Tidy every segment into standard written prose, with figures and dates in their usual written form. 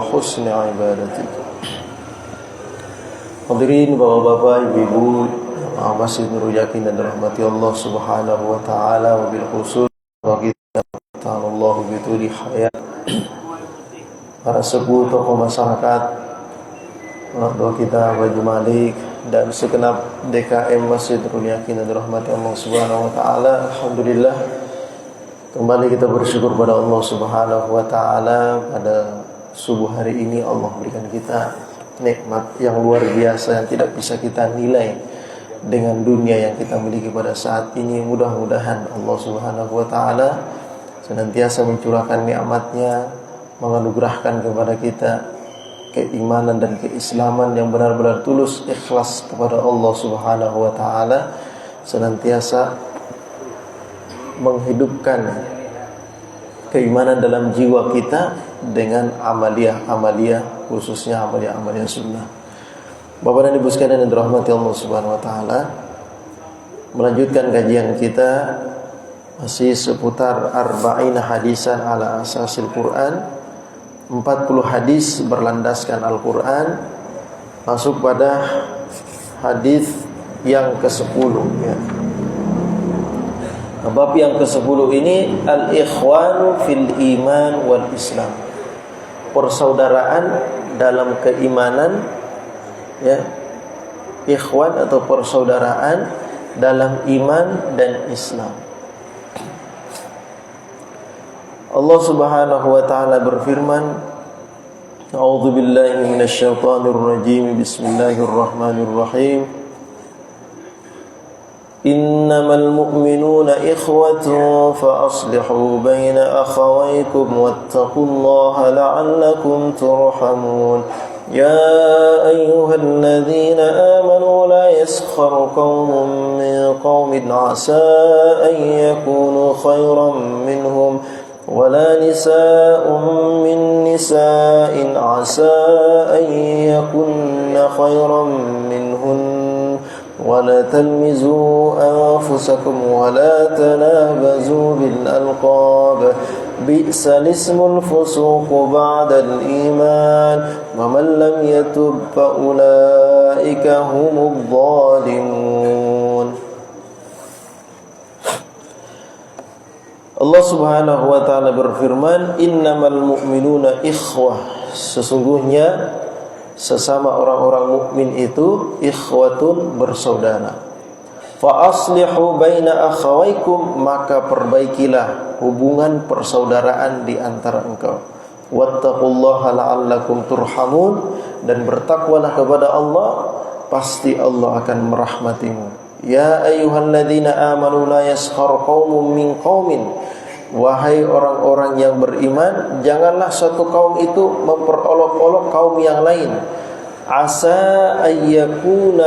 وحسن عبادتك. Hadirin bapak-bapak, ibu-ibu, masih Nurul Yakin dan dirahmati Allah Subhanahu wa taala, wabil khusus bagi Allah begitu di hayat para sepuh tokoh masyarakat, orang tua kita Haji Malik dan segenap DKM Masjid Nurul Yakin dan dirahmati Allah Subhanahu wa taala. Alhamdulillah, kembali kita bersyukur pada Allah Subhanahu wa taala pada subuh hari ini. Allah berikan kita nikmat yang luar biasa yang tidak bisa kita nilai dengan dunia yang kita miliki pada saat ini. Mudah-mudahan Allah Subhanahu wa taala senantiasa mencurahkan nikmatnya, menganugerahkan kepada kita keimanan dan keislaman yang benar-benar tulus, ikhlas kepada Allah Subhanahu wa taala, senantiasa menghidupkan keimanan dalam jiwa kita dengan amaliyah-amaliyah, khususnya amaliyah-amaliyah sunnah. Bapak dan Ibu sekalian yang dirahmati Allah Subhanahu wa taala, melanjutkan kajian kita masih seputar arba'in hadisan ala asasil Quran, 40 hadis berlandaskan Al-Quran. Masuk pada hadis yang ke-10 ya. Bab yang ke-10 ini al-ikhwanu fil iman wal Islam. Persaudaraan dalam keimanan ya. Ikhwan atau persaudaraan dalam iman dan Islam. Allah Subhanahu wa taala berfirman, A'udzu billahi minasyaitonir rajim. Bismillahirrahmanirrahim. Innamal mu'minuna ikhwatun fa aslihu baina akhawaykum wattaqullaha la'allakum turhamun. Ya ayyuhalladzina amanu la yaskhar qaumun min qaumin 'asa an yakunu khairan minhum wala nisa'un min nisa'in 'asa an yakunna khairan minhun ولا تلمزوا أنفسكم ولا تنابزوا بالألقاب بئس الاسم الفسوق بعد الإيمان ومن لم يتب فأولئك هم الظالمون. Allah Subhanahu wa taala berfirman, innamal mu'minuna ikhwah, sesungguhnya sesama orang-orang mukmin itu ikhwatun, bersaudara. Fa aslihu baina akhawaykum, maka perbaikilah hubungan persaudaraan di antara engkau. Wattaqullaha la'allakum turhamun, dan bertakwalah kepada Allah, pasti Allah akan merahmatimu. Ya ayyuhalladzina amanu la yaskhar qaumun min qaumin, wahai orang-orang yang beriman, janganlah suatu kaum itu memperolok-olok kaum yang lain. Asa ayyakunu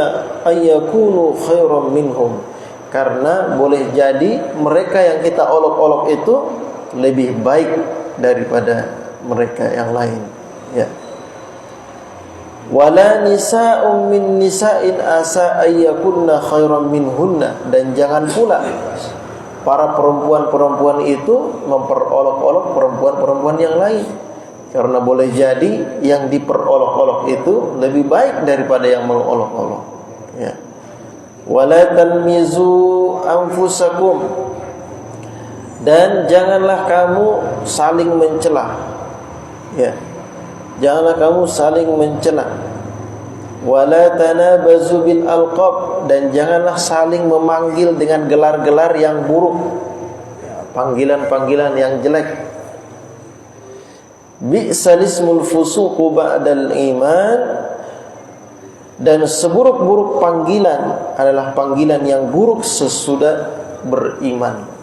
khairan minhum, karena boleh jadi mereka yang kita olok-olok itu lebih baik daripada mereka yang lain ya. Wala nisa'un min nisa'in asa ayyakunna khairan minhunna, dan jangan pula para perempuan-perempuan itu memperolok-olok perempuan-perempuan yang lain, karena boleh jadi yang diperolok-olok itu lebih baik daripada yang mengolok-olok ya. Wala talmizu anfusakum, dan janganlah kamu saling mencela ya. Janganlah kamu saling mencela. Wala tanabazu bil alqab, dan janganlah saling memanggil dengan gelar-gelar yang buruk, panggilan-panggilan yang jelek. Bi'sal ismul fusuqu ba'dal iman, dan seburuk-buruk panggilan adalah panggilan yang buruk sesudah beriman.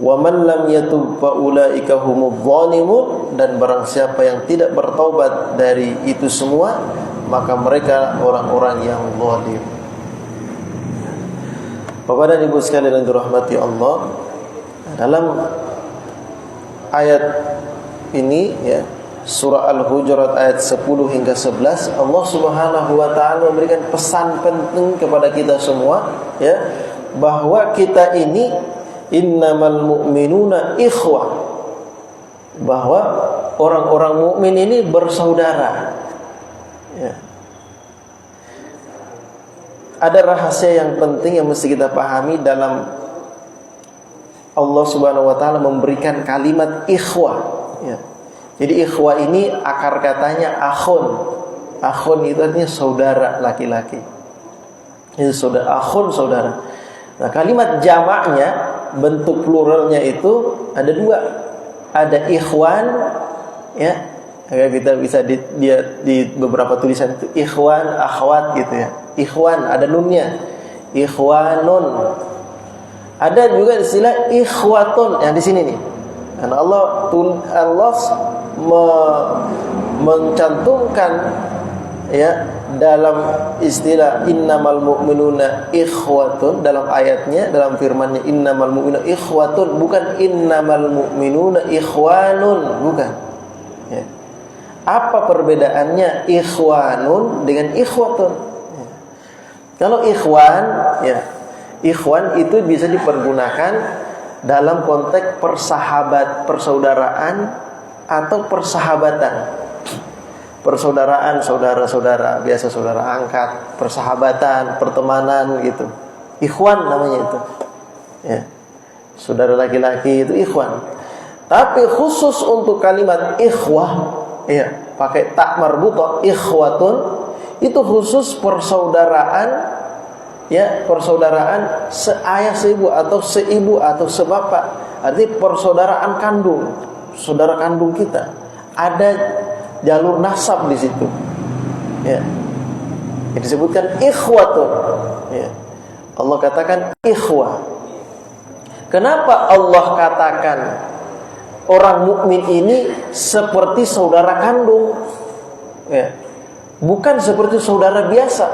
Wa man lam yatub fa ulaika humudz zalimun, dan barang siapa yang tidak bertaubat dari itu semua, maka mereka orang-orang yang zalim. Bapak dan Ibu sekalian yang dirahmati Allah, dalam ayat ini ya, surah Al-Hujurat ayat 10 hingga 11, Allah Subhanahu wa taala memberikan pesan penting kepada kita semua ya, bahwa kita ini innamal mu'minuna ikhwah. bahwa orang-orang mukmin ini bersaudara. Ya. Ada rahasia yang penting yang mesti kita pahami dalam Allah Subhanahu wa taala memberikan kalimat ikhwah. Ya. Jadi ikhwah ini akar katanya akhun. Akhun itu artinya saudara laki-laki. Itu saudara, akhun saudara. Nah, kalimat jamaknya, bentuk pluralnya itu ada dua. Ada ikhwan, ya. Kita bisa di beberapa tulisan itu ikhwan, akhwat gitu ya. Ikhwan ada nunnya. Ikhwanun. Ada juga istilah ikhwatun yang di sini nih. Karena Allah mencantumkan ya dalam istilah innamal mu'minuna ikhwatun dalam ayatnya, dalam firman-Nya innamal mu'minuna ikhwatun, bukan innamal mu'minuna ikhwanun, bukan. Ya. Apa perbedaannya ikhwanun dengan ikhwatun? Ya. Kalau ikhwan, ya, ikhwan itu bisa dipergunakan dalam konteks persaudaraan atau persahabatan. Persaudaraan, saudara-saudara, biasa saudara angkat, persahabatan, pertemanan gitu. Ikhwan namanya itu. Ya. Saudara laki-laki itu ikhwan. Tapi khusus untuk kalimat ikhwah, ya, pakai tak marbutah, ikhwatun, itu khusus persaudaraan, ya, persaudaraan seayah seibu atau seibu atau sebapak. Artinya persaudaraan kandung, saudara kandung kita. Ada jalur nasab di situ. Ya. Yang disebutkan ikhwatun. Ya. Allah katakan ikhwah. Kenapa Allah katakan orang mukmin ini seperti saudara kandung? Ya. Bukan seperti saudara biasa.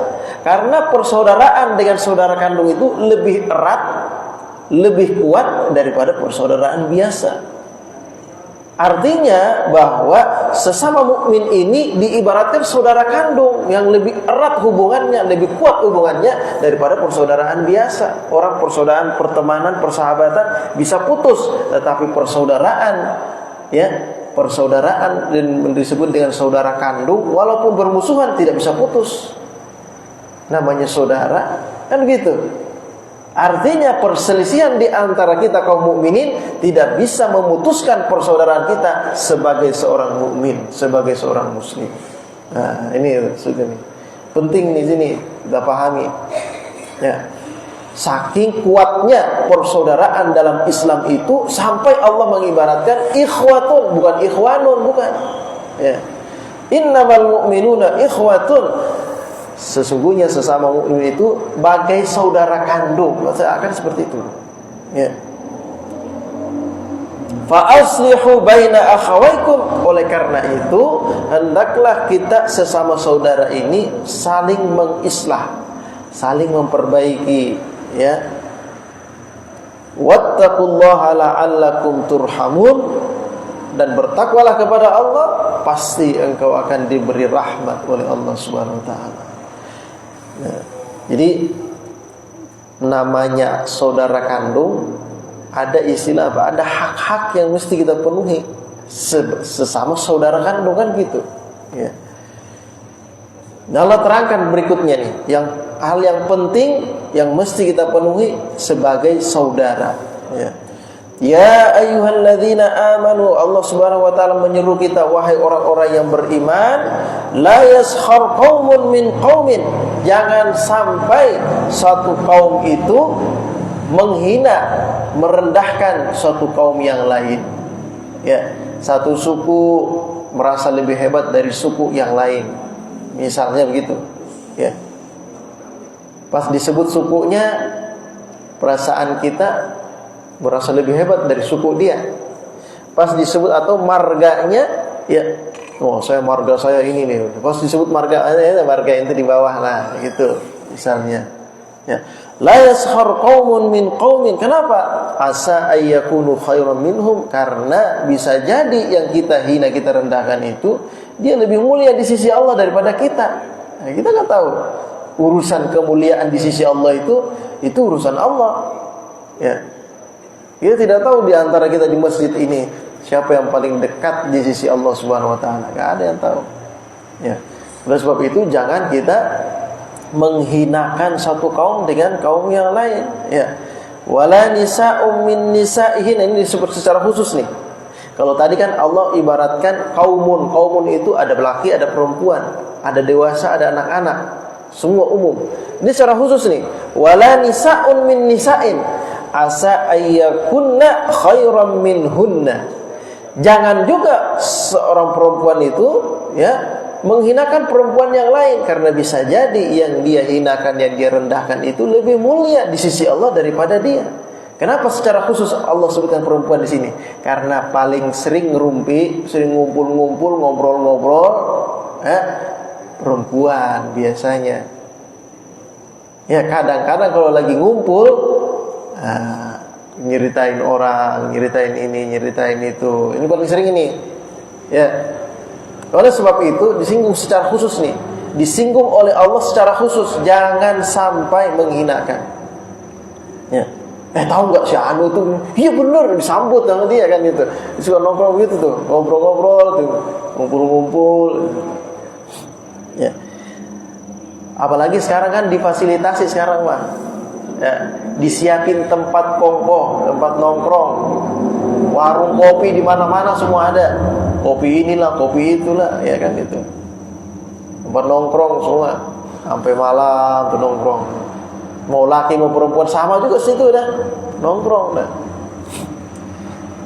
Karena persaudaraan dengan saudara kandung itu lebih erat, lebih kuat daripada persaudaraan biasa. Artinya bahwa sesama mukmin ini diibaratkan saudara kandung yang lebih erat hubungannya, lebih kuat hubungannya daripada persaudaraan biasa. Orang persaudaraan, pertemanan, persahabatan bisa putus, tetapi persaudaraan, ya, persaudaraan dan disebut dengan saudara kandung, walaupun bermusuhan tidak bisa putus. Namanya saudara, kan gitu. Artinya perselisihan di antara kita kaum mukminin tidak bisa memutuskan persaudaraan kita sebagai seorang mukmin, sebagai seorang muslim. Nah, ini sudah nih. Penting di sini kita pahami. Ya. Saking kuatnya persaudaraan dalam Islam itu sampai Allah mengibaratkan ikhwatun, bukan ikhwanun, bukan. Ya. Innamal mu'minuna ikhwatun. Sesungguhnya sesama mukmin itu bagai saudara kandung, akan seperti itu. Ya. Fa aslihu baina akhawaikum. Oleh karena itu, hendaklah kita sesama saudara ini saling mengislah, saling memperbaiki, ya. Wattaqullaha la'allakum turhamun. Dan bertakwalah kepada Allah, pasti engkau akan diberi rahmat oleh Allah Subhanahu wa taala. Nah, jadi namanya saudara kandung ada istilah apa? Ada hak-hak yang mesti kita penuhi sesama saudara kandung, kan gitu. Ya. Nah, Allah terangkan berikutnya nih, hal yang penting yang mesti kita penuhi sebagai saudara. Ya. Ya ayyuhalladzina amanu, Allah Subhanahu wa taala menyeru kita, wahai orang-orang yang beriman, la yaskhar qaumun min qaumin. Jangan sampai satu kaum itu menghina, merendahkan suatu kaum yang lain. Ya, satu suku merasa lebih hebat dari suku yang lain. Misalnya begitu. Ya. Pas disebut sukunya, perasaan kita merasa lebih hebat dari suku dia. Pas disebut atau marganya, ya, oh saya marga saya ini nih. Pas disebut marga itu di bawah lah, gitu misalnya. Ya. La yaskhar qaumun min qaumin. Kenapa? Asa ayyakunu khairan minhum. Karena bisa jadi yang kita hina, kita rendahkan itu dia lebih mulia di sisi Allah daripada kita. Nah, kita nggak tahu urusan kemuliaan di sisi Allah itu urusan Allah. Ya. Kita tidak tahu di antara kita di masjid ini siapa yang paling dekat di sisi Allah Subhanahu wa taala? Enggak ada yang tahu. Ya. Oleh sebab itu jangan kita menghinakan satu kaum dengan kaum yang lain, ya. Wala nisa'um min nisa'ihin, ini disebut secara khusus nih. Kalau tadi kan Allah ibaratkan kaumun. Kaumun itu ada laki, ada perempuan, ada dewasa, ada anak-anak, semua umum. Ini secara khusus nih. Wala nisa'un min nisa'in asa ayyakunna khairan minhunna. Jangan juga seorang perempuan itu, ya, menghinakan perempuan yang lain, karena bisa jadi yang dia hinakan, yang dia rendahkan itu lebih mulia di sisi Allah daripada dia. Kenapa secara khusus Allah sebutkan perempuan di sini? Karena paling sering ngerumpi, sering ngumpul-ngumpul, ngobrol-ngobrol, perempuan biasanya. Ya, kadang-kadang kalau lagi ngumpul, nyeritain orang, nyeritain ini, nyeritain itu. Ini paling sering ini. Ya. Oleh sebab itu disinggung secara khusus nih. Disinggung oleh Allah secara khusus, jangan sampai menghinakan. Ya. Tahu nggak si Anu itu? Iya benar, disambut sama dia kan itu. Suka nongkrong gitu tuh, ngobrol-ngobrol tuh, ngumpul-ngumpul. Ya. Apalagi sekarang kan difasilitasi sekarang mah. Ya, disiapin tempat kongko, tempat nongkrong, warung kopi di mana-mana semua ada. Kopi inilah, kopi itulah, ya kan itu. Tempat nongkrong semua, sampai malam tuh nongkrong. Mau laki mau perempuan sama juga situ dah, nongkrong dah.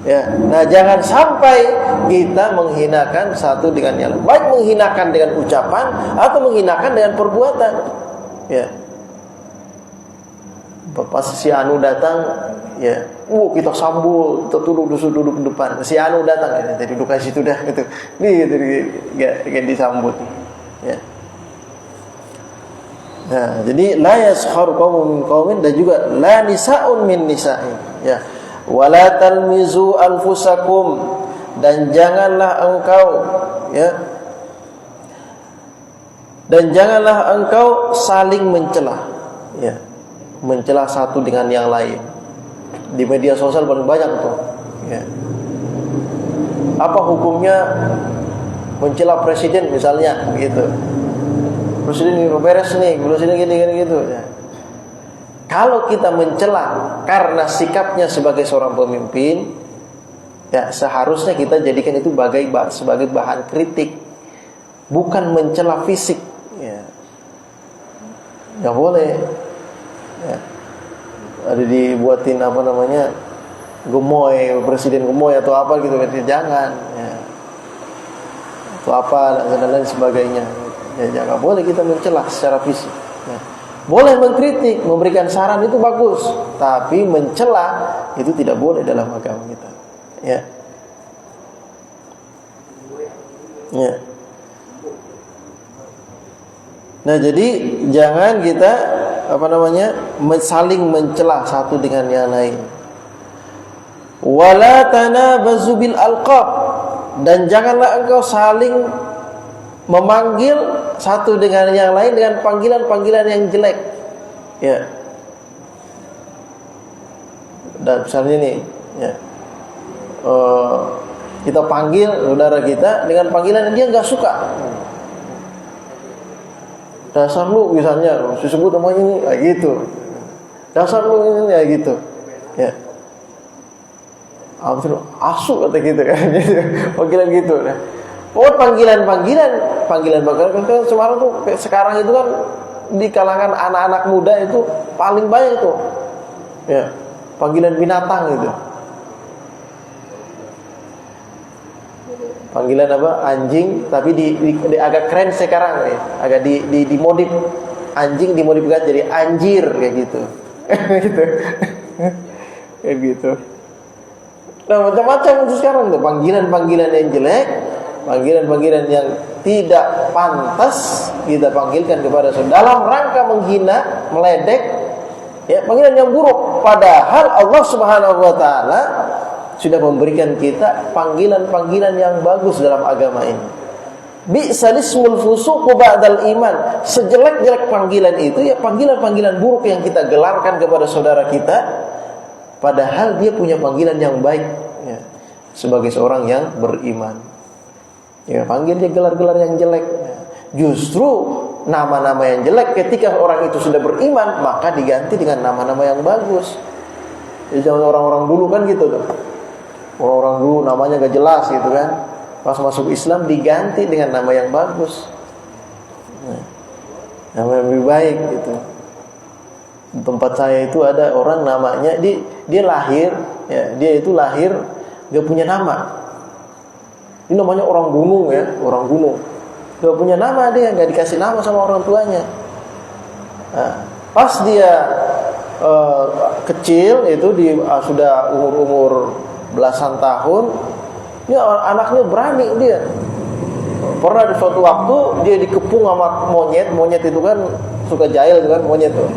Ya, nah jangan sampai kita menghinakan satu dengan yang lain. Baik menghinakan dengan ucapan atau menghinakan dengan perbuatan. Ya. Pas si Anu datang, ya, kita sambut, kita duduk di depan. Si Anu datang, ya, jadi duduk di situ dah, gitu. Nih, gitu, disambut. Ya. Nah, jadi la yaskhar qaumun min qaumin, dan juga la nisa'un min nisa'in, ya. Wala talmizu anfusakum, dan janganlah engkau, ya, dan janganlah engkau saling mencela, ya. Mencela satu dengan yang lain. Di media sosial paling banyak tuh, ya. Apa hukumnya mencela presiden misalnya, gitu. Presiden ini beres nih, presiden gini gitu. Ya. Kalau kita mencela karena sikapnya sebagai seorang pemimpin, ya seharusnya kita jadikan itu sebagai bahan kritik, bukan mencela fisik. Ya. Nggak boleh. Ya. Ada dibuatin apa namanya, gemoy, presiden gemoy atau apa gitu, jangan. Ya. Atau apa dan lain sebagainya. Ya, jangan boleh kita mencela secara fisik. Ya. Boleh mengkritik, memberikan saran itu bagus, tapi mencela itu tidak boleh dalam agama kita. Ya. Ya. Nah, jadi jangan kita saling mencela satu dengan yang lain. Wala tanabazu bil alqab, dan janganlah engkau saling memanggil satu dengan yang lain dengan panggilan-panggilan yang jelek. Ya. Dan misalnya nih, ya. Kita panggil saudara kita dengan panggilan yang dia enggak suka. Dasar lu misalnya, disebut namanya ini kayak gitu. Dasar lu ini kayak gitu. Ya. Asu kata gitu kan. Panggilan gitu. Nah. Panggilan kan sekarang itu kan di kalangan anak-anak muda itu paling banyak tuh. Ya, panggilan binatang gitu. Panggilan apa? Anjing, tapi di agak keren sekarang ya. Agak dimodif. Anjing dimodifikasi jadi anjir kayak gitu. Gitu. Kayak gitu. Nah, macam-macam itu sekarang tuh, panggilan-panggilan yang jelek, panggilan-panggilan yang tidak pantas kita panggilkan kepada saudara dalam rangka menghina, meledek, ya, panggilan yang buruk. Padahal Allah Subhanahu wa taala sudah memberikan kita panggilan-panggilan yang bagus dalam agama ini. Bi'salismul fusuqu ba'dal iman. Sejelek-jelek panggilan itu ya panggilan-panggilan buruk yang kita gelarkan kepada saudara kita, padahal dia punya panggilan yang baik, ya. sebagai seorang yang beriman. Ya, panggil dia gelar-gelar yang jelek. Justru nama-nama yang jelek ketika orang itu sudah beriman, maka diganti dengan nama-nama yang bagus. Jadi zaman orang-orang dulu kan gitu tuh. Orang-orang dulu namanya gak jelas gitu kan. Pas masuk Islam diganti dengan nama yang bagus. Nama yang lebih baik gitu. Di tempat saya itu ada orang namanya dia lahir, ya, dia itu lahir gak punya nama. Ini namanya orang gunung ya, orang gunung. Gak punya nama dia, gak dikasih nama sama orang tuanya. Nah, pas dia kecil itu sudah umur belasan tahun, dia anaknya berani dia. Pernah di suatu waktu dia dikepung sama monyet itu kan suka jahil kan monyet tuh.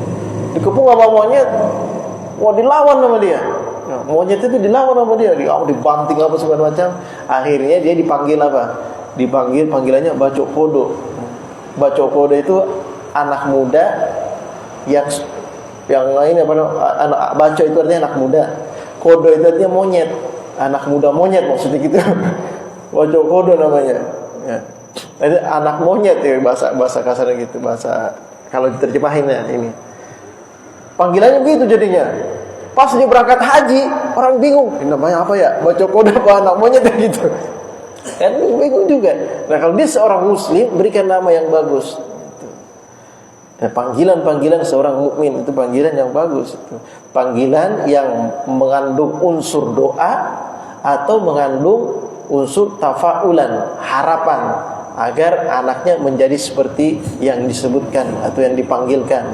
Dikepung sama monyet, wah dilawan sama dia. Nah, monyet itu dilawan sama dia, dibanting apa segala macam. Akhirnya dia dipanggil apa? Dipanggil panggilannya Bacok Kodo. Bacok Kodo itu anak muda yang lain apa? Anak Bacok itu artinya anak muda. Kodo itu artinya monyet, anak muda monyet maksudnya gitu. Bacok Kodo namanya. Ya. Itu anak monyet ya bahasa kasarnya gitu, bahasa kalau diterjemahin ya ini. Panggilannya begitu jadinya. Pas dia berangkat haji, orang bingung, ini namanya apa ya? Bacok Kodo apa anak monyet gitu. Kan bingung juga. Nah, kalau dia seorang muslim, berikan nama yang bagus. Nah, panggilan-panggilan seorang mukmin itu panggilan yang bagus itu. Panggilan yang mengandung unsur doa atau mengandung unsur tafaulan, harapan agar anaknya menjadi seperti yang disebutkan atau yang dipanggilkan.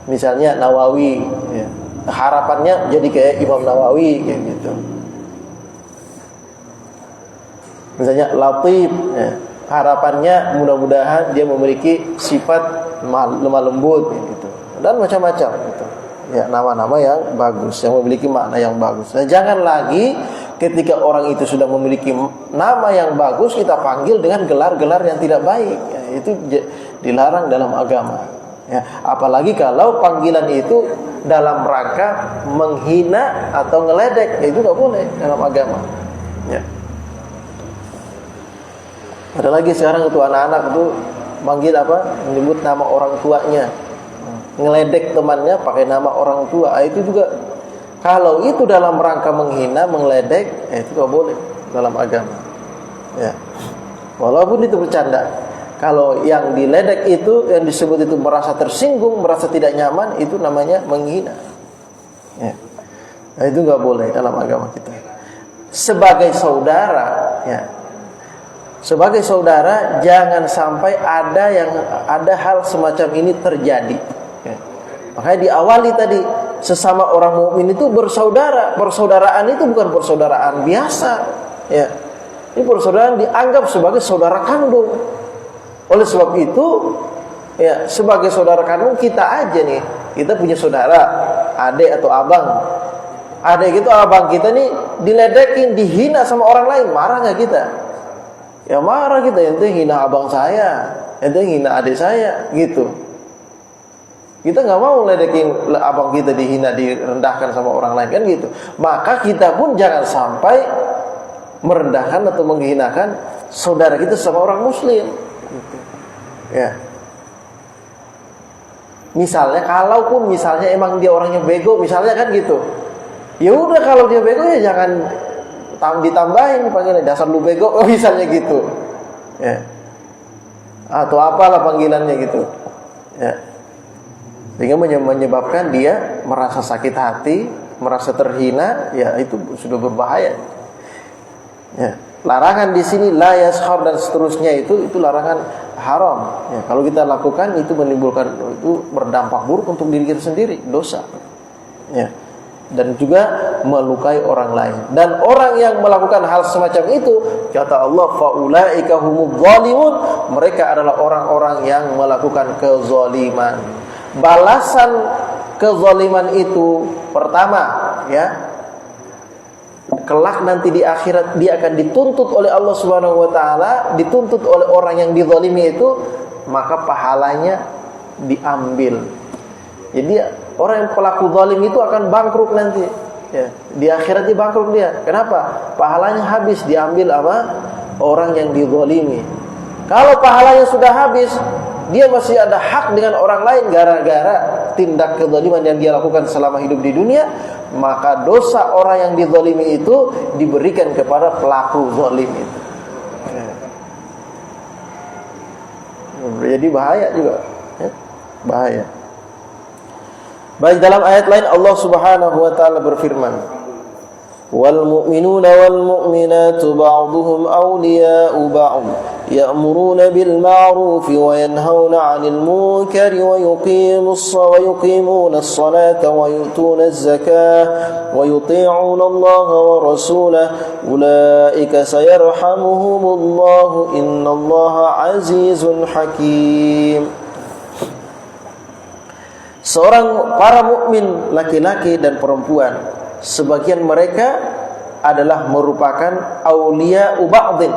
Misalnya Nawawi, ya. Harapannya jadi kayak Imam Nawawi kayak gitu. Misalnya Latif, ya. Harapannya mudah-mudahan dia memiliki sifat lemah lembut gitu. Dan macam-macam gitu. Ya, nama-nama yang bagus, yang memiliki makna yang bagus. Nah, jangan lagi ketika orang itu sudah memiliki nama yang bagus kita panggil dengan gelar-gelar yang tidak baik. Ya, itu dilarang dalam agama. Ya, apalagi kalau panggilan itu dalam rangka menghina atau ngeledek, itu nggak boleh dalam agama. Ya. Ada lagi sekarang itu anak-anak itu manggil apa? Menyebut nama orang tuanya, ngeledek temannya pakai nama orang tua. Itu juga kalau itu dalam rangka menghina, mengledek, itu nggak boleh dalam agama. Ya. Walaupun itu bercanda. Kalau yang diledek itu, yang disebut itu merasa tersinggung, merasa tidak nyaman, itu namanya menghina. Ya. Nah, itu nggak boleh dalam agama kita. Sebagai saudara, ya. Sebagai saudara, jangan sampai ada hal semacam ini terjadi. Ya. Makanya diawali tadi, sesama orang mukmin itu bersaudara. Persaudaraan itu bukan persaudaraan biasa. Ya. Ini persaudaraan dianggap sebagai saudara kandung. Oleh sebab itu, ya, sebagai saudara kandung kita aja nih, kita punya saudara, adik atau abang. Adik itu abang kita nih diledekin, dihina sama orang lain, marah nggak kita? Ya marah kita, ente hina abang saya, ente hina adik saya, gitu. Kita nggak mau ledekin abang kita dihina, direndahkan sama orang lain kan gitu. Maka kita pun jangan sampai merendahkan atau menghinakan saudara kita sama orang muslim. Gitu. Ya. Misalnya, kalaupun misalnya emang dia orangnya bego, misalnya kan gitu. Ya udah kalau dia bego ya jangan ditambahin panggilan dasar lu bego, misalnya gitu. Ya. Atau apalah panggilannya gitu. Ya. Sehingga menyebabkan dia merasa sakit hati, merasa terhina, ya itu sudah berbahaya. Ya. Larangan di sini la yashar dan seterusnya itu larangan haram. Ya, kalau kita lakukan itu menimbulkan, itu berdampak buruk untuk diri kita sendiri, dosa. Ya. Dan juga melukai orang lain. Dan orang yang melakukan hal semacam itu, kata Allah, faulaika humudz zalimun, mereka adalah orang-orang yang melakukan kezaliman. Balasan kezaliman itu pertama, ya, kelak nanti di akhirat dia akan dituntut oleh Allah Subhanahu wa taala, dituntut oleh orang yang dizalimi itu, maka pahalanya diambil. Jadi orang yang pelaku zalim itu akan bangkrut nanti. Ya, di akhirat dia bangkrut dia. Kenapa? Pahalanya habis, diambil apa? Orang yang dizalimi. Kalau pahalanya sudah habis, dia masih ada hak dengan orang lain gara-gara tindak kezaliman yang dia lakukan selama hidup di dunia, maka dosa orang yang dizalimi itu diberikan kepada pelaku zalim itu. Ya. Jadi bahaya juga, ya. Bahaya. Baik, dalam ayat lain Allah Subhanahu wa taala berfirman, "Wal mu'minuna wal mu'minatu ba'duhum awliya'u ba'd, ya'muruna bil ma'ruf wa yanhauna 'anil munkari wa yuqimuna as-salata wa yu'tuna az-zakata wa yuti'una Allah wa rasulahu ulaika sayarhamuhumullahu innallaha 'azizun hakim." Seorang para mukmin laki-laki dan perempuan, sebagian mereka adalah merupakan aulia ba'dhin.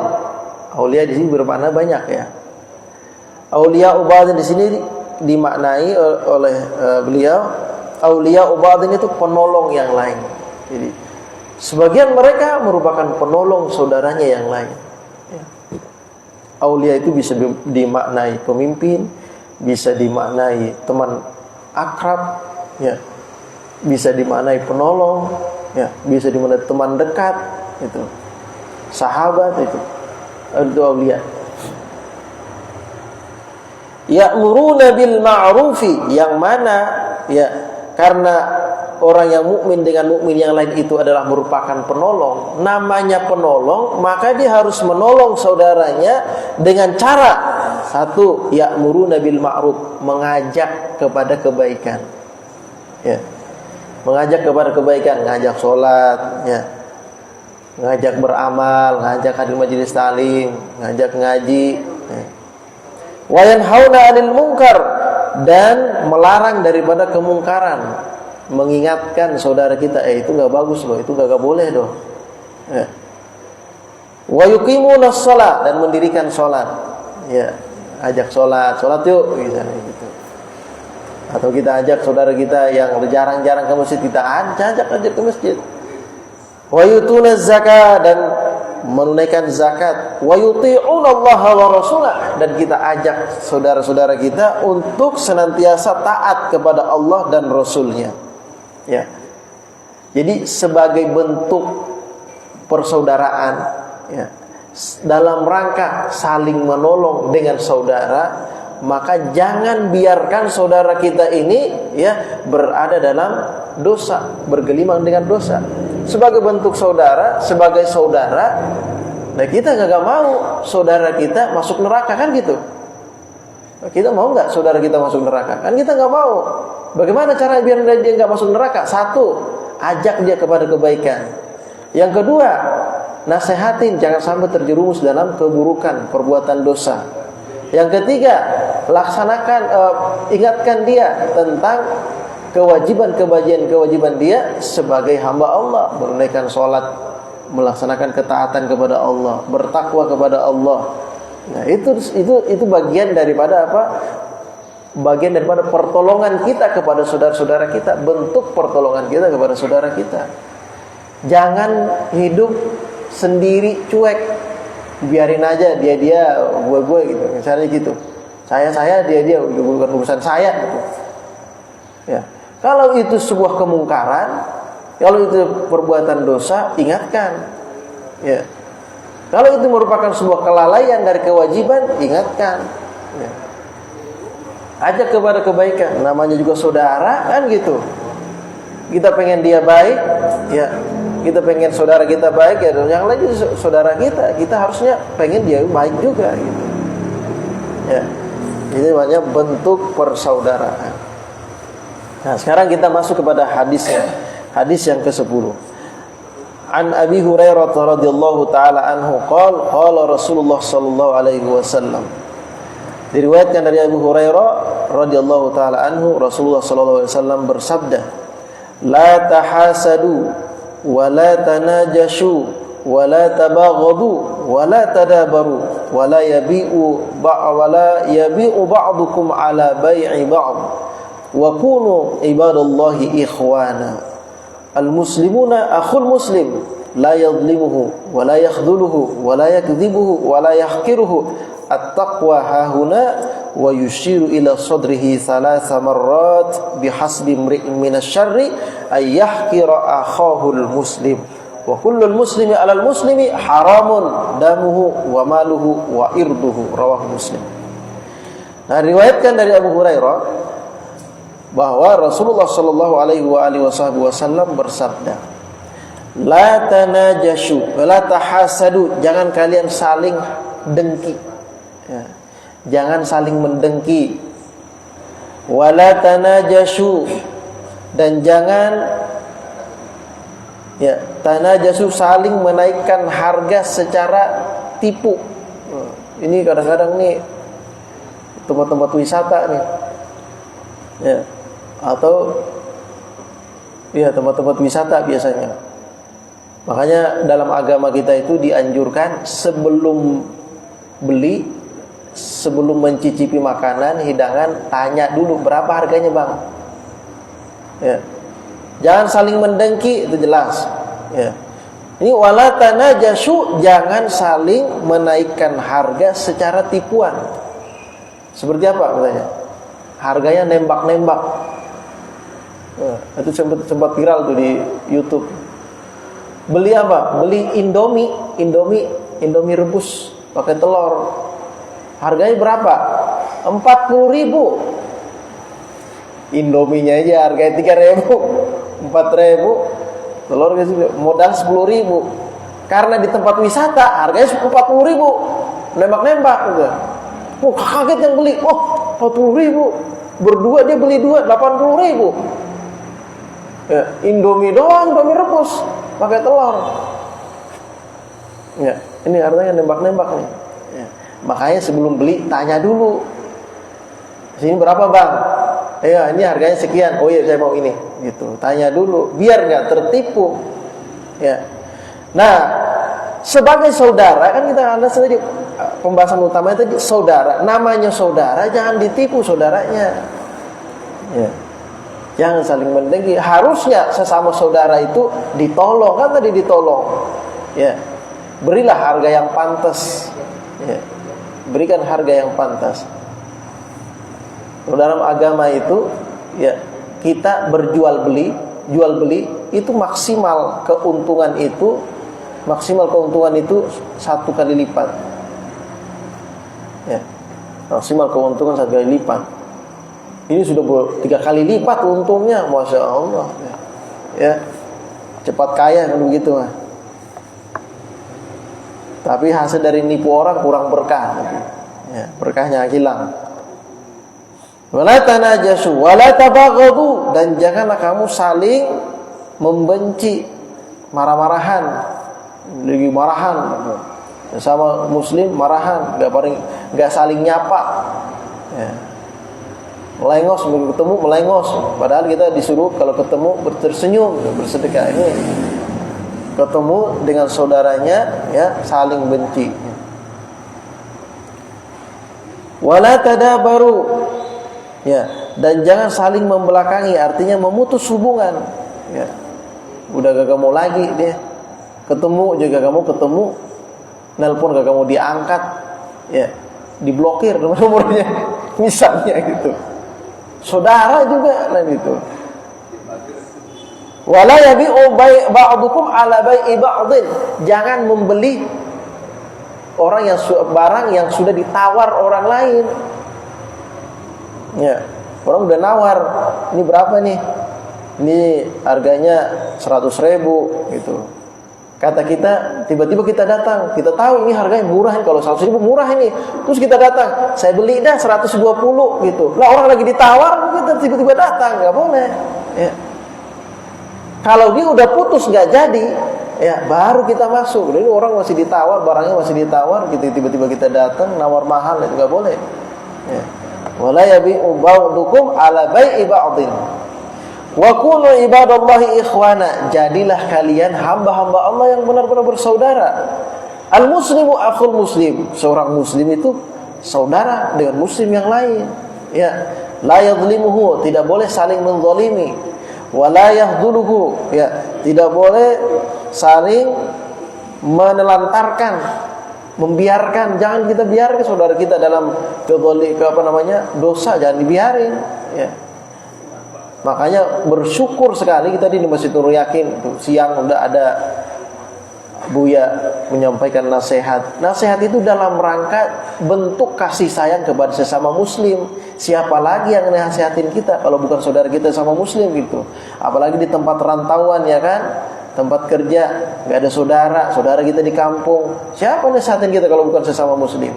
Aulia di sini bermakna banyak ya. Aulia ba'dhin di sini dimaknai oleh beliau, aulia ba'dhin itu penolong yang lain. Jadi sebagian mereka merupakan penolong saudaranya yang lain. Aulia itu bisa dimaknai pemimpin, bisa dimaknai teman akrab, ya, bisa dimaknai penolong, ya, bisa dimaknai teman dekat, itu sahabat, itu aulia. Ya'muruna bil ma'rufi, yang mana ya karena orang yang mukmin dengan mukmin yang lain itu adalah merupakan penolong. Namanya penolong, maka dia harus menolong saudaranya dengan cara satu, ya'muruna bil ma'ruf, mengajak kepada kebaikan. Ya. Mengajak kepada kebaikan, ngajak sholat, ya. Ngajak beramal, ngajak hadir majelis ta'lim, ngajak ngaji, ya. Wa yanhauna 'anil munkar, dan melarang daripada kemungkaran, mengingatkan saudara kita, itu enggak bagus loh, itu enggak boleh loh. Ya. Wa yuqimuna shalah, dan mendirikan salat. Ya. Ajak sholat yuk, misalnya gitu. Atau kita ajak saudara kita yang jarang-jarang ke masjid, kita ajak ke masjid. Wa yutuna zakat, dan menunaikan zakat. Wa yuti'una Allah wa rasulah, dan kita ajak saudara-saudara kita untuk senantiasa taat kepada Allah dan Rasulnya. Ya. Jadi sebagai bentuk persaudaraan, ya, dalam rangka saling menolong dengan saudara, maka jangan biarkan saudara kita ini ya berada dalam dosa, bergelimang dengan dosa. Sebagai bentuk saudara, sebagai saudara, nah kita nggak mau saudara kita masuk neraka, kan gitu. Kita mau nggak saudara kita masuk neraka? Kan kita nggak mau. Bagaimana cara biar dia nggak masuk neraka? Satu, ajak dia kepada kebaikan. Yang kedua, nasehatin jangan sampai terjerumus dalam keburukan, perbuatan dosa. Yang ketiga, ingatkan dia tentang kewajiban dia sebagai hamba Allah, menunaikan sholat, melaksanakan ketaatan kepada Allah, bertakwa kepada Allah. Nah, itu bagian daripada apa? Bagian daripada pertolongan kita kepada saudara-saudara kita, bentuk pertolongan kita kepada saudara kita. Jangan hidup sendiri cuek, biarin aja dia gue gitu, misalnya gitu. Saya dia bukan urusan saya gitu. Ya. Kalau itu sebuah kemungkaran, kalau itu perbuatan dosa, ingatkan. Ya. Kalau itu merupakan sebuah kelalaian dari kewajiban, ingatkan. Ya. Ajak kepada kebaikan, namanya juga saudara, kan gitu. Kita pengen dia baik, ya. Kita pengen saudara kita baik, ya, yang lain juga saudara kita harusnya pengen dia baik juga gitu. Ya. Ini namanya bentuk persaudaraan. Nah, sekarang kita masuk kepada hadisnya. Hadis yang ke-10. An Abi Hurairah radhiyallahu taala anhu qala Rasulullah sallallahu alaihi wasallam. Diriwayatkan dari Abu Hurairah radhiyallahu taala anhu, Rasulullah sallallahu alaihi wasallam bersabda, "La tahasadu wa la tanajashu wa la tabaghadu wa la tadabaru wa la yabi'u ba'dukum ala bai'i ba'd wa kunu ibadallahi ikhwana Al-muslimuna akhul muslim, la yadhlimuhu wa la yakhdhuluhu wa la yakdhibuhu wa la yahqiruhu. At-taqwa hahuna wa yushiru ila sadrihi thalatha marrat bihasbi imri'in minasyarri ay yahqira akhahu al-muslim. Wa kullul muslimi 'alal muslimi haramun damuhu wa maluhu wa irduhu. Rawahu Muslim. Nah, riwayatkan dari Abu Hurairah bahwa Rasulullah sallallahu alaihi wasallam bersabda, "La tanajashu wa la tahasadu." Jangan kalian saling dengki. Ya. Jangan saling mendengki. Wa la tanajashu, dan jangan tanajasu, saling menaikkan harga secara tipu. Ini kadang-kadang nih tempat-tempat wisata nih. Ya. Atau tempat-tempat wisata biasanya. Makanya dalam agama kita itu dianjurkan sebelum beli, sebelum mencicipi makanan, hidangan, tanya dulu berapa harganya, Bang. Ya. Jangan saling mendengki, itu jelas. Ya. Ini wala tanajasu, jangan saling menaikkan harga secara tipuan. Seperti apa katanya? Harganya nembak-nembak. Itu sempat viral tuh di YouTube. Beli apa? Beli Indomie rebus pakai telur. Harganya berapa? 40.000. Indominya aja harganya 3.000, 4.000. Telur modal 10.000. Karena di tempat wisata harganya 40.000. Nembak-nembak gitu. Kaget yang beli. 40.000. Berdua dia beli 80.000. Ya, Indomie doang, Indomie rebus pakai telur. Ya, ini artinya nembak-nembak nih. Ya. Makanya sebelum beli tanya dulu. Sini berapa, Bang? Ya, ini harganya sekian. Oh iya, saya mau ini. Gitu. Tanya dulu biar enggak tertipu. Ya. Nah, sebagai saudara kan kita ada tadi pembahasan utamanya tadi saudara. Namanya saudara, jangan ditipu saudaranya. Ya. Jangan saling mendengki. Harusnya sesama saudara itu ditolong, kan tadi ditolong. Ya. Berilah harga yang pantas. Ya. Berikan harga yang pantas. Dalam agama itu, ya, kita berjual beli, jual beli itu maksimal keuntungan itu 1 kali lipat. Ya. Maksimal keuntungan 1 kali lipat. Ini sudah 3 kali lipat untungnya, Masya Allah. Ya, cepat kaya kan begitu, mah. Tapi hasil dari nipu orang kurang berkah. Ya, berkahnya hilang. Wala tanajasu, wala tabaghadu, dan janganlah kamu saling membenci, marah-marahan, lagi marahan. Sama muslim marahan, enggak saling nyapa. Ya. Melengos, ketemu melengos. Padahal kita disuruh kalau ketemu tersenyum, bersedekah. Ini ketemu dengan saudaranya, ya, saling benci. Wala tadabaru, ya, dan jangan saling membelakangi, artinya memutus hubungan. Ya. Udah gak kamu lagi dia. Ketemu juga kamu ketemu, nelpon gak kamu diangkat, ya, diblokir nomornya, misalnya gitu. Saudara juga lah gitu. Wala yabi'u ba'dukum 'ala bai'i ba'din. Jangan membeli barang yang sudah ditawar orang lain. Ya, orang udah nawar. Ini berapa nih? Ini harganya 100.000 gitu. Kata kita, tiba-tiba kita datang, kita tahu ini harganya murah, kalau 100.000 murah ini. Terus kita datang, saya beli dah 120 gitu. Lah orang lagi ditawar, kita tiba-tiba datang, nggak boleh. Ya. Kalau dia udah putus nggak jadi, ya baru kita masuk. Ini orang masih ditawar, barangnya masih ditawar, gitu, tiba-tiba kita datang, nawar mahal, itu nggak boleh. Ya. Wala yabi'u ba'dukum 'ala bai'i ba'din. Wa kunu ibadallahi ikhwana, jadilah kalian hamba-hamba Allah yang benar-benar bersaudara. Al-muslimu akhul muslim, seorang muslim itu saudara dengan muslim yang lain. Ya, la yadhlimuhu, tidak boleh saling menzalimi. Wa la yahdhuluhu, ya, tidak boleh saling menelantarkan, membiarkan. Jangan kita biarkan saudara kita dalam dosa, jangan dibiarin, ya. Makanya bersyukur sekali kita di Masjid Nurul Yakin tuh, siang udah ada Buya menyampaikan nasihat. Nasihat itu dalam rangka bentuk kasih sayang kepada sesama muslim. Siapa lagi yang nasihatin kita kalau bukan saudara kita sama muslim gitu. Apalagi di tempat rantauan, ya kan, tempat kerja nggak ada saudara kita di kampung. Siapa nasihatin kita kalau bukan sesama muslim?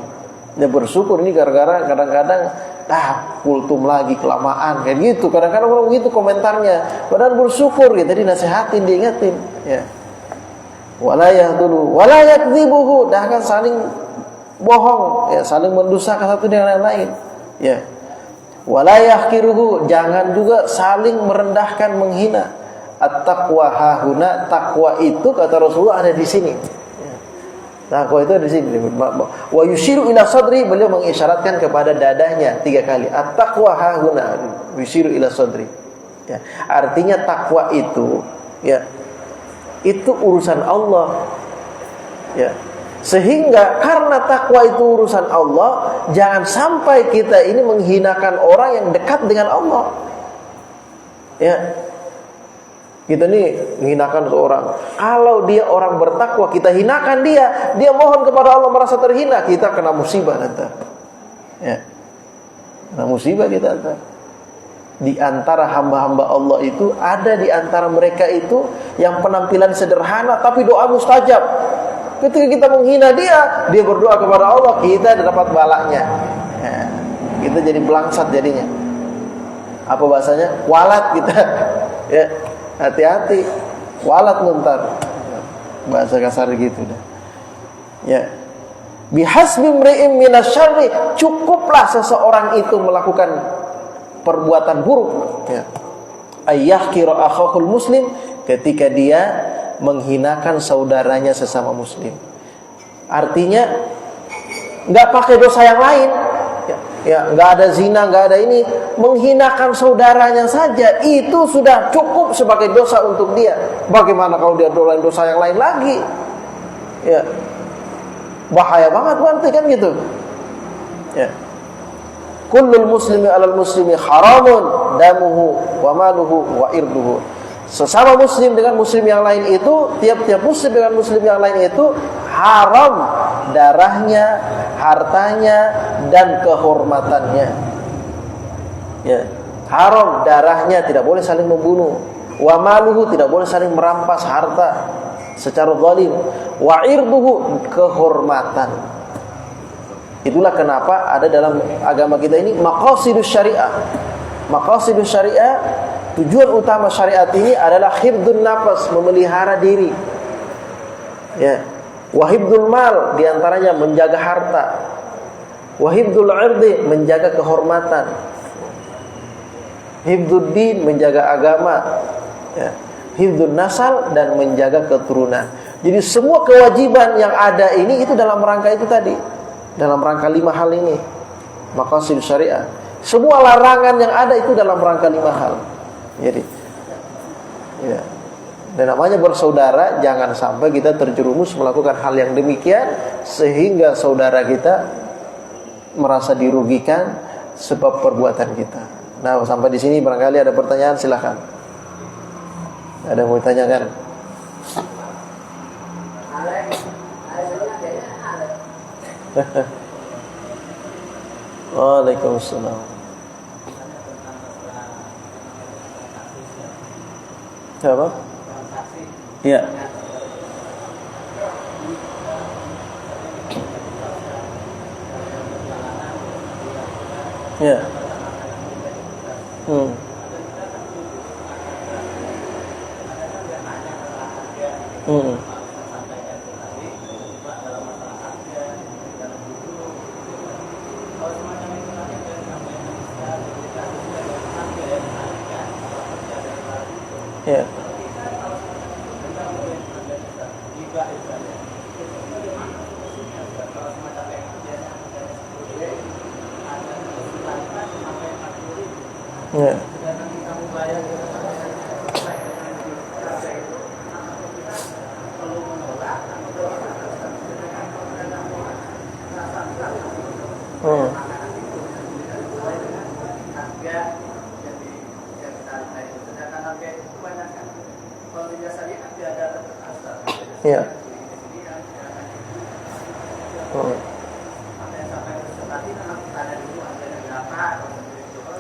Ya bersyukur ini gara-gara kadang-kadang kultum lagi kelamaan kayak gitu. Kadang-kadang orang begitu komentarnya. Padahal bersyukur gitu, dinasehatin, diingetin, ya. Wala yahdulu wala yakdzibuhu, jangan saling bohong, ya, saling mendustakan satu dengan yang lain, ya. Wala yahqiruhu, jangan juga saling merendahkan, menghina. At-taqwa hahuna, takwa itu kata Rasulullah ada di sini. Ya. Takwa itu ada di sini. Wa yushiru ila sadri, beliau mengisyaratkan kepada dadanya 3 kali. At-taqwa hahuna, yushiru ila sadri. Ya. Artinya takwa itu, ya, itu urusan Allah, ya. Sehingga karena takwa itu urusan Allah, jangan sampai kita ini menghinakan orang yang dekat dengan Allah, ya. Kita nih menghinakan seorang, kalau dia orang bertakwa kita hinakan dia mohon kepada Allah merasa terhina, kita kena musibah nanti, ya. Kena musibah kita nanti. Di antara hamba-hamba Allah itu ada di antara mereka itu yang penampilan sederhana tapi doa mustajab. Ketika kita menghina dia berdoa kepada Allah, kita dapat balaknya, ya, kita jadi belangsat jadinya. Apa bahasanya? Walat kita, ya. Hati-hati, walat nuntar, bahasa kasar gitu dah, ya. Bihasbi mri'in minasyarri, cukuplah seseorang itu melakukan perbuatan buruk, ya. Ayyahkira akhahul muslim, ketika dia menghinakan saudaranya sesama muslim. Artinya nggak pakai dosa yang lain, ya, nggak ada zina, nggak ada ini, menghinakan saudaranya saja itu sudah cukup sebagai dosa untuk dia. Bagaimana kalau dia dosa yang lain lagi, ya, bahaya banget nanti kan gitu, ya. Kullul muslimi alal muslimi haramun damuhu wa maluhu wa irduhu. Sesama muslim dengan muslim yang lain itu, tiap-tiap muslim dengan muslim yang lain itu haram darahnya, hartanya, dan kehormatannya, ya. Haram darahnya, tidak boleh saling membunuh. Wa maluhu, tidak boleh saling merampas harta secara zalim. Wa irduhu, kehormatan. Itulah kenapa ada dalam agama kita ini maqasidus syariah. Maqasidus syariah, tujuan utama syariat ini adalah hifdzun nafas, memelihara diri, ya. Wa hifdzul mal, diantaranya menjaga harta. Wa hifdzul irdi, menjaga kehormatan. Hifdzud din, menjaga agama, ya. Hifdzun nasal, dan menjaga keturunan. Jadi semua kewajiban yang ada ini itu dalam rangka itu tadi, dalam rangka 5 hal ini, maqasid syariah. Semua larangan yang ada itu dalam rangka 5 hal. Jadi, ya. Dan namanya bersaudara, jangan sampai kita terjerumus melakukan hal yang demikian sehingga saudara kita merasa dirugikan sebab perbuatan kita. Nah, sampai di sini barangkali ada pertanyaan, silakan. Ada yang mau ditanyakan? Waalaikumsalam. Siapa? Iya. Iya. Ya. Ya. Hmm. Iya.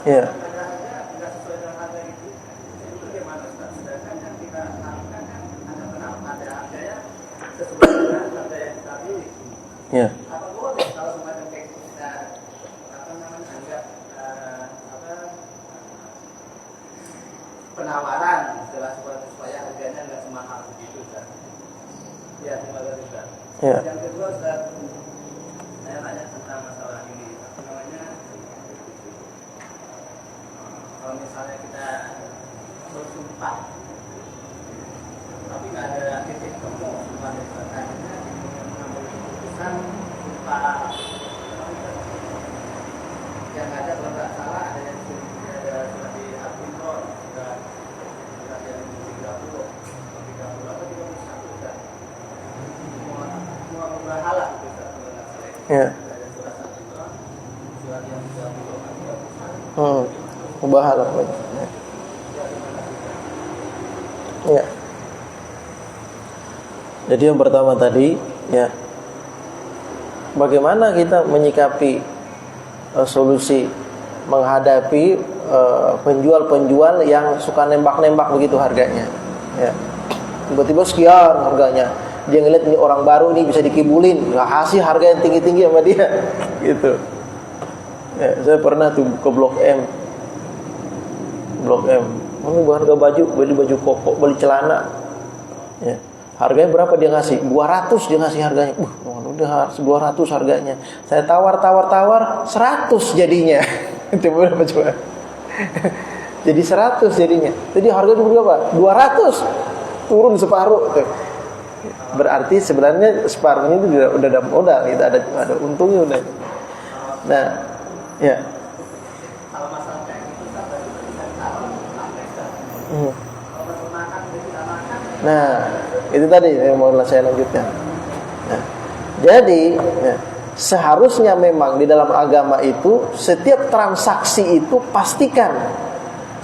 Iya. Iya. Penawaran supaya harganya nggak semahal begitu, Ustaz. Ya, terima kasih, Ustaz. Ya. Yang kedua, Ustaz, saya tanya tentang masalah ini. Apa namanya? Kalau misalnya kita bersumpah, tapi nggak ada titik temu sumpah dan sebagainya, mengambil keputusan sumpah yang ada kalau nggak salah ada yang sudah di Al-Qur'an, sudah yang 30 atau 31 sudah semua berbahala itu sudah nggak salah. Ya. Ada surat Al-Qur'an, surat yang 30 atau 31. Mubahalah. Ya. Jadi yang pertama tadi, ya, bagaimana kita menyikapi solusi menghadapi penjual-penjual yang suka nembak-nembak begitu harganya, ya. Tiba-tiba sekian harganya, dia ngeliat ini orang baru nih bisa dikibulin, nggak kasih harga yang tinggi-tinggi sama dia, gitu. Ya, saya pernah tuh ke Blok M, harga beli baju koko, beli celana, ya. Harganya berapa dia ngasih? 200 dia ngasih harganya. Udah 200 harganya. Saya tawar 100 jadinya. Itu berapa coba? Jadi 100 jadinya. Jadi harganya berapa? 200. Turun separuh tuh. Berarti sebenarnya separuhnya itu udah ada modal, gitu. Ada untungnya udah. Nah, ya. Kalau masalah kayak gitu sampai bisa Nah, itu tadi yang mau saya lanjutkan. Nah, jadi seharusnya memang di dalam agama itu setiap transaksi itu pastikan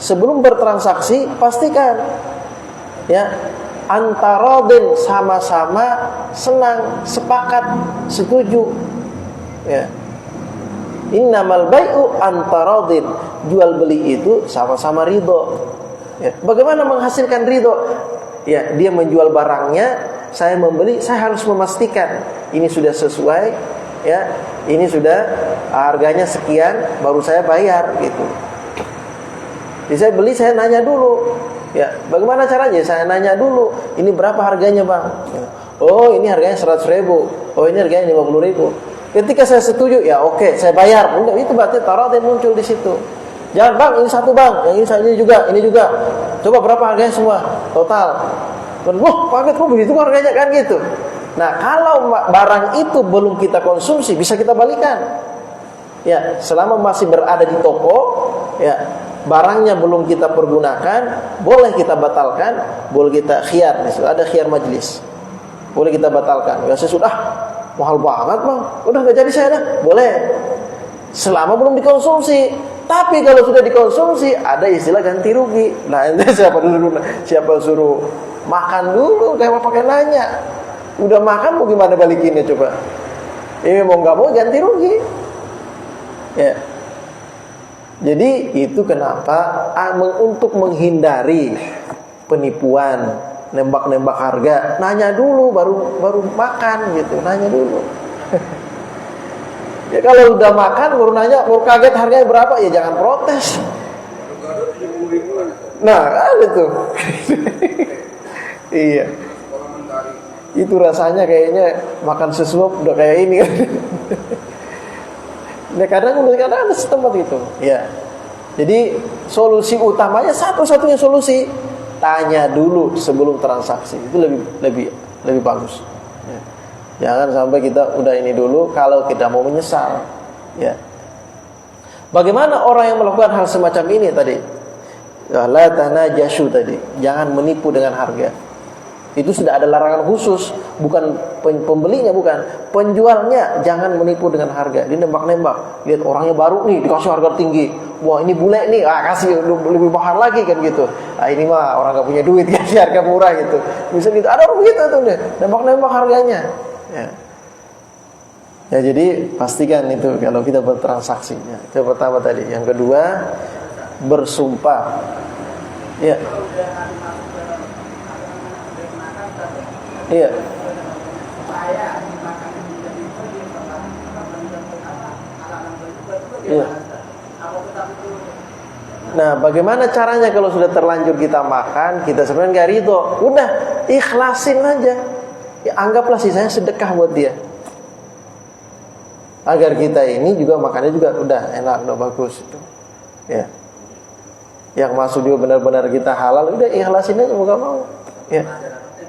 sebelum bertransaksi pastikan, ya, antaradin, sama-sama senang, sepakat, setuju, ya. Innamal bai'u antaradin, jual beli itu sama-sama ridho, ya. Bagaimana menghasilkan ridho? Ya, dia menjual barangnya, saya membeli, saya harus memastikan ini sudah sesuai, ya, ini sudah harganya sekian, baru saya bayar, gitu. Jadi saya beli, saya nanya dulu, ya, bagaimana caranya? Saya nanya dulu, ini berapa harganya, Bang? Ya. Oh, ini harganya 100.000. Oh, ini harganya 50.000. Ketika saya setuju, ya oke, saya bayar. Enggak, itu berarti taradin muncul di situ. Jangan, Bang, ini satu, Bang, yang ini juga, ini juga. Coba berapa harganya semua total? Wah, paket kok begitu harganya, kan gitu. Nah, kalau barang itu belum kita konsumsi, bisa kita balikan. Ya, selama masih berada di toko, ya, barangnya belum kita pergunakan, boleh kita batalkan, boleh kita khiyar. Ada khiyar majlis, boleh kita batalkan. Ya, sesudah mahal banget, Bang, udah nggak jadi saya dah. Boleh, selama belum dikonsumsi. Tapi kalau sudah dikonsumsi, ada istilah ganti rugi. Nah, itu siapa suruh makan dulu, kayak pakai nanya. Udah makan mau gimana balikinnya coba? Ini mau nggak mau ganti rugi. Ya. Jadi itu kenapa untuk menghindari penipuan, nembak-nembak harga, nanya dulu baru makan gitu, nanya dulu. Ya, kalau udah makan baru nanya, baru kaget harganya berapa, ya jangan protes. Nah, ada tuh. Iya. Itu rasanya kayaknya makan sesuap udah kayak ini kan. Nah, kadang ada setempat gitu. Ya. Jadi solusi utamanya, satu-satunya solusi, tanya dulu sebelum transaksi. Itu lebih bagus. Ya. Jangan sampai kita udah ini dulu kalau kita mau menyesal. Ya. Bagaimana orang yang melakukan hal semacam ini tadi? La tanajashu tadi. Jangan menipu dengan harga. Itu sudah ada larangan khusus, bukan pembelinya, bukan penjualnya. Jangan menipu dengan harga. Dia nembak-nembak, lihat orangnya baru nih, dikasih harga tinggi. Wah ini bule nih, kasih lebih mahal lagi kan gitu. Ini mah orang gak punya duit, kasih harga murah gitu. Bisa gitu. Ada orang begitu tuh deh, nembak-nembak harganya. Ya jadi pastikan itu kalau kita bertransaksi. Itu pertama tadi. Yang kedua, bersumpah. Ya. Iya. Iya. Nah, bagaimana caranya kalau sudah terlanjur kita makan, kita sebenarnya nggak ridho, udah ikhlasin aja. Ya, anggaplah sisanya sedekah buat dia. Agar kita ini juga makannya juga udah enak, udah bagus itu. Ya. Yang masuk juga benar-benar kita halal, udah ikhlasin aja mau gak mau. Ya.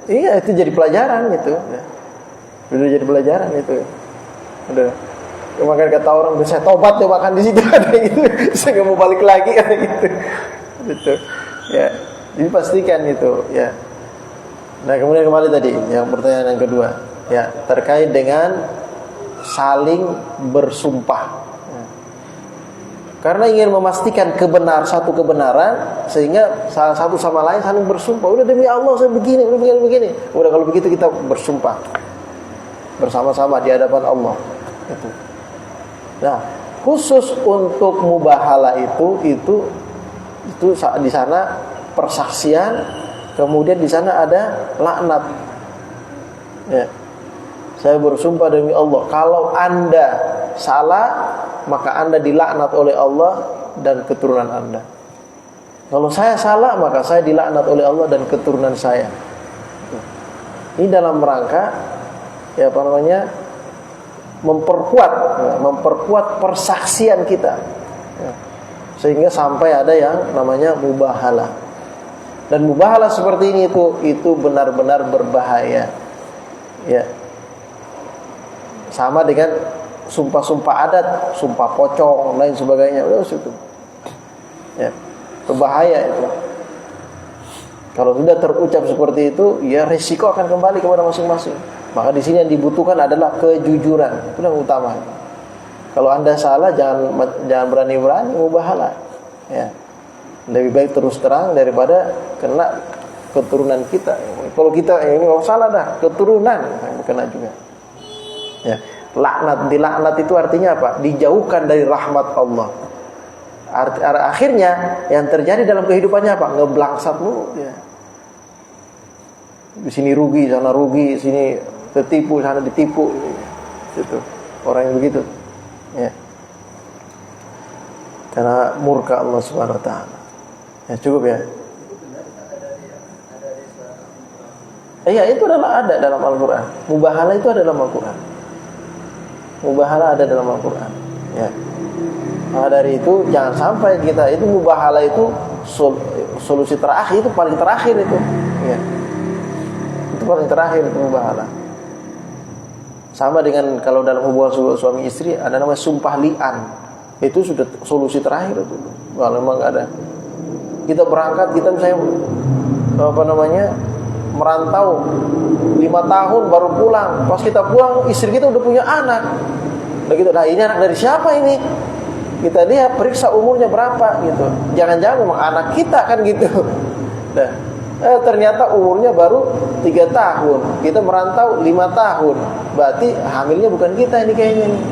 Iya, itu jadi pelajaran gitu. Ya. Udah jadi pelajaran itu. Udah. Makanya kata orang, saya tobat ya makan di situ ada gitu. Saya nggak mau balik lagi ada gitu. Gitu. Ya. Jadi pastikan itu. Ya. Nah kemudian kembali tadi, yang pertanyaan yang kedua, ya terkait dengan saling bersumpah. Karena ingin memastikan satu kebenaran, sehingga salah satu sama lain saling bersumpah. Udah demi Allah saya begini, udah begini. Udah kalau begitu kita bersumpah bersama-sama di hadapan Allah. Itu. Nah, khusus untuk mubahalah itu di sana persaksian, kemudian di sana ada laknat. Ya. Saya bersumpah demi Allah, kalau Anda salah, maka Anda dilaknat oleh Allah dan keturunan Anda. Kalau saya salah, maka saya dilaknat oleh Allah dan keturunan saya. Ini dalam rangka memperkuat persaksian kita. Sehingga sampai ada yang namanya mubahalah. Dan mubahalah seperti ini itu benar-benar berbahaya. Ya. Sama dengan sumpah-sumpah adat, sumpah pocong, lain sebagainya. Udah situ. Ya, berbahaya itu. Kalau sudah terucap seperti itu, ya risiko akan kembali kepada masing-masing. Maka di sini yang dibutuhkan adalah kejujuran. Itu yang utama. Kalau Anda salah, jangan berani-berani mubahalah. Ya. Lebih baik terus terang daripada kena keturunan kita. Kalau kita ini nggak salah dah, keturunan kena juga. Ya, dilaknat itu artinya apa? Dijauhkan dari rahmat Allah. Akhirnya yang terjadi dalam kehidupannya apa? Ngeblangsat mulu ya. Di sini rugi, sana rugi, sini tertipu, sana ditipu. Itu orang yang begitu. Ya. Karena murka Allah Subhanahu wa taala. Ya cukup ya. Iya, itu adalah ada dalam Al-Qur'an. Mubahalah itu ada dalam Al-Qur'an. Mubahalah ada dalam Al-Quran. Ya. Nah, dari itu jangan sampai kita itu mubahalah itu solusi terakhir, itu paling terakhir itu. Ya. Itu paling terakhir itu mubahalah. Sama dengan kalau dalam hubungan suami istri ada namanya sumpah li'an. Itu sudah solusi terakhir itu. Kalau memang ada. Kita berangkat, kita misalnya merantau 5 tahun baru pulang. Pas kita pulang, istri kita udah punya anak. Begitu. Nah, ini anak dari siapa ini? Kita lihat, periksa umurnya berapa gitu. Jangan-jangan memang anak kita kan gitu. Nah, ternyata umurnya baru 3 tahun. Kita merantau 5 tahun. Berarti hamilnya bukan kita ini kayaknya nih.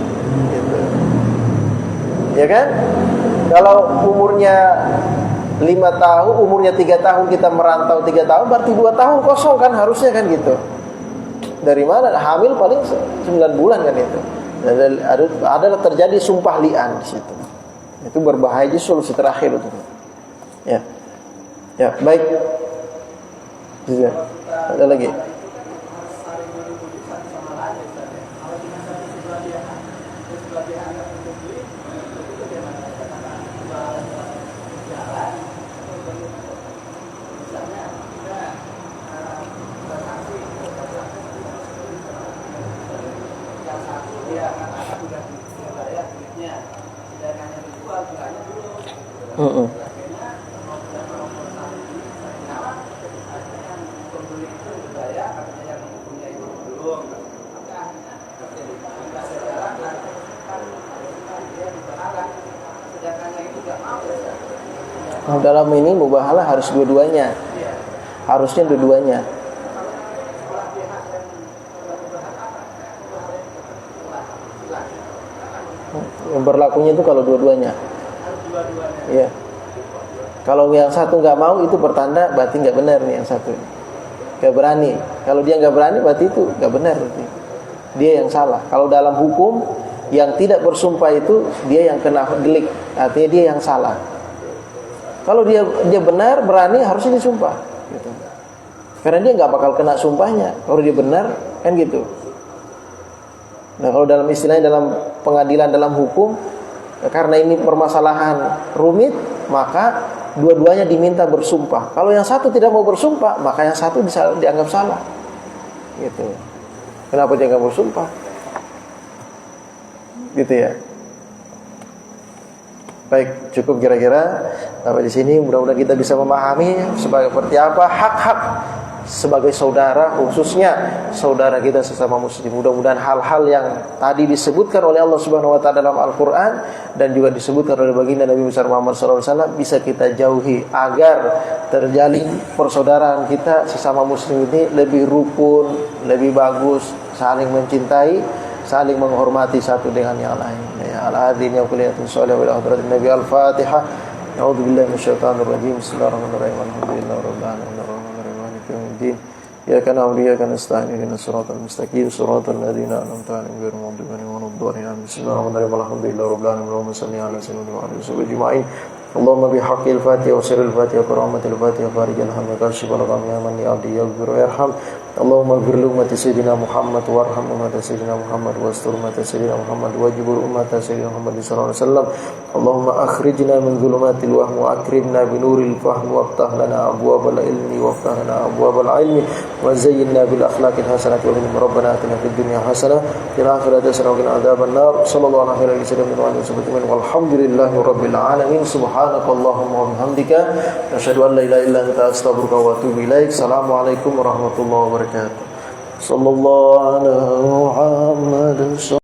Gitu. Ya kan? Kalau umurnya 5 tahun, umurnya 3 tahun, kita merantau 3 tahun, berarti 2 tahun kosong kan harusnya kan gitu. Dari mana? Hamil paling 9 bulan kan itu. Adalah terjadi sumpah li'an di situ. Itu berbahaya, jadi solusi terakhir itu. Ya. Ya, baik. Ya. Ada lagi. Dalam ini mubahalah harus dua-duanya. Harusnya dua-duanya. Yang berlakunya itu kalau dua-duanya. Iya. Kalau yang satu nggak mau itu pertanda berarti nggak benar nih yang satu. Nggak berani. Kalau dia nggak berani berarti itu nggak benar berarti. Dia yang salah. Kalau dalam hukum yang tidak bersumpah itu dia yang kena delik, artinya dia yang salah. Kalau dia benar berani harusnya disumpah. Gitu. Karena dia nggak bakal kena sumpahnya. Kalau dia benar kan gitu. Nah kalau dalam istilahnya dalam pengadilan dalam hukum, karena ini permasalahan rumit, maka dua-duanya diminta bersumpah. Kalau yang satu tidak mau bersumpah, maka yang satu bisa dianggap salah. Gitu. Kenapa dia nggak bersumpah? Gitu ya. Baik, cukup kira-kira sampai di sini. Mudah-mudahan kita bisa memahami seperti apa hak-hak sebagai saudara, khususnya saudara kita sesama muslim. Mudah-mudahan hal-hal yang tadi disebutkan oleh Allah Subhanahu wa taala dalam Al-Qur'an dan juga disebutkan oleh baginda Nabi besar Muhammad SAW bisa kita jauhi agar terjalin persaudaraan kita sesama muslim ini lebih rukun, lebih bagus, saling mencintai, saling menghormati satu dengan yang lain. Ya al-adin ya kuliyatul salih wa hadratin Nabi Al-Fatihah. A'udzubillahi minasyaitonir rajim. Bismillahirrahmanirrahim. Alhamdulillahirabbil alamin. الدين إياك نعبد وإياك نستعين اهدنا الصراط المستقيم صراط الذين أنعمت عليهم غير المغضوب عليهم ولا الضالين بسم الله الرحمن الرحيم الحمد لله رب العالمين اللهم صل على سيدنا محمد وعلى أجمعين اللهم بحق الفاتحة وسر الفاتحة وكرامة الفاتحة خارج الهم كاشف الغم يا من لعبدي يغفر ويرحم اللهم اغفر لأمة سيدنا محمد وارحم أمة سيدنا محمد واستر أمة سيدنا محمد واجبر أمة سيدنا محمد صلى الله عليه وسلم اللهم أخرجنا من ظلمات الوهم وأكرمنا بنور الفهم وافتح لنا أبواب العلم وافتح لنا أبواب العلم وزينا بالأخلاق الحسنة والعلم ربنا آتنا في الدنيا حسنة وفي الآخرة حسنة وقنا عذاب النار صلى الله عليه وسلم والحمد لله رب العالمين سبحانك اللهم وبحمدك نشهد أن لا إله إلا أنت أستغفرك وأتوب إليك السلام عليكم ورحمة الله وبركاته صلى الله على محمد